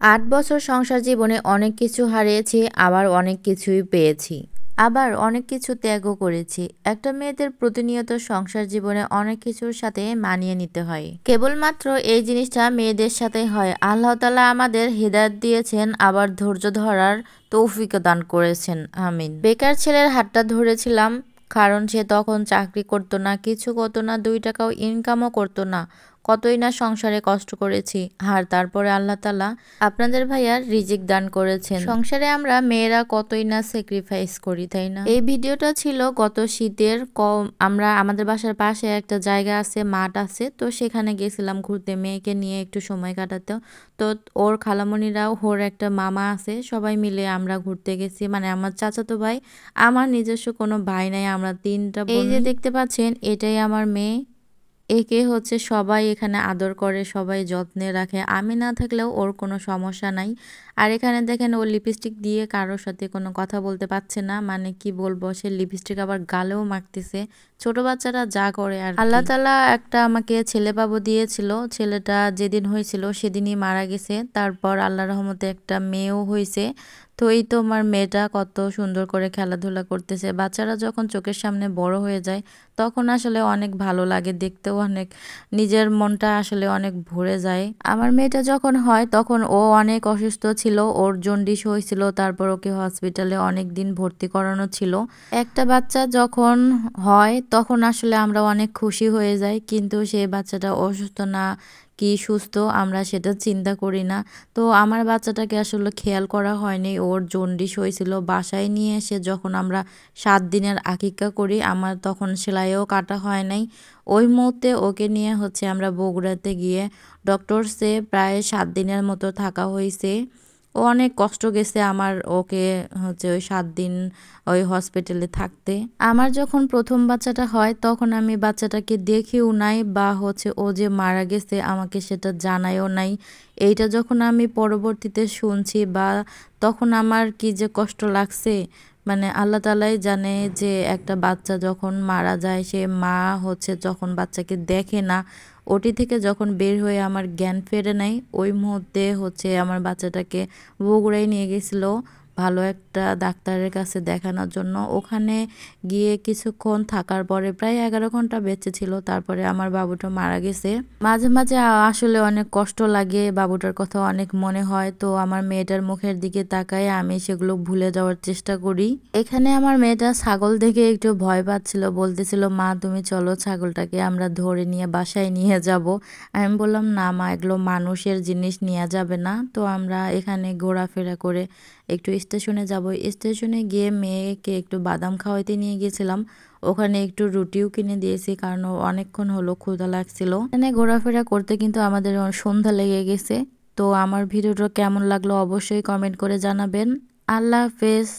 ৮ বছর সংসার জীবনে অনেক কিছু হারিয়েছি, আবার অনেক কিছুই পেয়েছি। আবার অনেক কিছু ত্যাগও করেছি। একটা মেয়েদের প্রতিনিয়ত সংসার জীবনে অনেক কিছুর সাথে মানিয়ে নিতে হয়। কেবলমাত্র এই জিনিসটা মেয়েদের সাথে হয়। আল্লাহ তাআলা আমাদের হিদায়াত দিয়েছেন, আবার ধৈর্য ধরার তৌফিকও দান করেছেন। আমিন। বেকার ছেলের হাতটা ধরেছিলাম, কারণ সে তখন চাকরি করতো না, কিছু করতো না, ২ টাকাও ইনকামও করতো না। কতই না সংসারে কষ্ট করেছি, আর তারপরে আল্লাহ তাআলা আপনাদের ভাইয়ার রিজিক দান করেছেন। সংসারে আমরা মেয়েরা কতই না স্যাক্রিফাইস করি, তাই না? এই ভিডিওটা ছিল গত শীতের আমরা আমাদের বাসার পাশে একটা জায়গা আছে, মাঠ আছে, তো সেখানে গেছিলাম ঘুরতে মেয়েকে নিয়ে একটু সময় কাটাতে। তো ওর খালামণিরাও, ওর একটা মামা আছে, সবাই মিলে আমরা ঘুরতে গেছি। মানে আমার চাচাতো ভাই, আমার নিজস্ব কোনো ভাই নাই, আমরা ৩টা বোন। এই যে দেখতে পাচ্ছেন, এটাই আমার মেয়ে। একে হচ্ছে সবাই এখানে আদর করে, সবাই যত্নে রাখে। আমি না থাকলেও ওর কোনো সমস্যা নাই। আর এখানে দেখেন ও লিপস্টিক দিয়ে কারোর সাথে কোনো কথা বলতে পারছে না। মানে কি বলবো, সে লিপস্টিক আবার গালেও মাখতেছে। ছোট বাচ্চারা যা করে আর আল্লাহ তাআলা একটা আমাকে ছেলে বাবু দিয়েছিল। ছেলেটা যেদিন হয়েছিল সেদিনই মারা গেছে। তারপর আল্লাহর রহমতে একটা মেয়েও হয়েছে। তো এই তো আমার মেয়েটা কত সুন্দর করে খেলাধুলা করতেছে। বাচ্চারা যখন চোখের সামনে বড় হয়ে যায় তখন আসলে অনেক ভালো লাগে, দেখতেও অনেক, নিজের মনটা আসলে অনেক ভরে যায়। আমার মেয়েটা যখন হয় তখন ও অনেক অসুস্থ ছিল, ওর জন্ডিস হয়েছিল, তারপর ওকে হসপিটালে অনেক দিন ভর্তি করানো ছিল। একটা বাচ্চা যখন হয় তখন আসলে আমরা অনেক খুশি হয়ে যাই, কিন্তু সেই বাচ্চাটা অসুস্থ না কি সুস্থ আমরা সেটা চিন্তা করি না। তো আমার বাচ্চাটাকে আসলে খেয়াল করা হয়নি, ওর জন্ডিস হয়েছিল। বাসায় নিয়ে এসে যখন আমরা ৭ দিনের আকিকা করি, আমার তখন সেলাইও কাটা হয় নাই। ওই মুহূর্তে ওকে নিয়ে হচ্ছে আমরা বগুড়াতে গিয়ে ডক্টরসে প্রায় ৭ দিনের মতো থাকা হয়েছে। ও অনেক কষ্ট গেছে আমার ওকে হচ্ছে ওই ৭ দিন ওই হসপিটালে থাকতে। আমার যখন প্রথম বাচ্চাটা হয় তখন আমি বাচ্চাটাকে দেখিও নাই, বা হচ্ছে ও যে মারা গেছে আমাকে সেটা জানায়ও নাই। এইটা যখন আমি পরবর্তীতে শুনছি, বা তখন আমার কি যে কষ্ট লাগছে, মানে আল্লাহ তাআলাই জানে। যে একটা বাচ্চা যখন মারা যায়, সে মা হচ্ছে যখন বাচ্চাকে দেখে না, ওটি থেকে যখন বের হয়ে আমার জ্ঞান ফেরে নাই, ওই মুহূর্তে হচ্ছে আমার বাচ্চাটাকে বগুড়ায় নিয়ে গেছিল ভালো একটা ডাক্তারের কাছে দেখানোর জন্য। ওখানে গিয়ে কিছুক্ষণ থাকার পরে প্রায় ১১ ঘন্টা বেঁচে ছিল, তারপরে আমার বাবুটা মারা গেছে। মাঝে মাঝে আসলে অনেক কষ্ট লাগে, বাবুটার কথা অনেক মনে হয়। তো আমার মেয়েটার মুখের দিকে তাকায় আমি সেগুলো ভুলে যাওয়ার চেষ্টা করি। এখানে আমার মেয়েটা ছাগল দেখে একটু ভয় পাচ্ছিল, বলতেছিল মা তুমি চলো ছাগলটাকে আমরা ধরে নিয়ে বাসায় নিয়ে যাব। আমি বললাম না মা, এগুলো মানুষের জিনিস নেওয়া যাবে না। তো আমরা এখানে ঘোরাফেরা করে একটু স্টেশনে যাব। স্টেশনে গিয়ে মেয়েকে একটু বাদাম খাওয়াইতে নিয়ে গেছিলাম। ওখানে একটু রুটিও কিনে দিয়েছি, কারণ অনেকক্ষণ হলো ক্ষুধা লাগছিল। এখানে ঘোরাফেরা করতে কিন্তু আমাদের সন্ধ্যা লেগে গেছে। তো আমার ভিডিওটা কেমন লাগলো অবশ্যই কমেন্ট করে জানাবেন। আল্লাহ হাফেজ।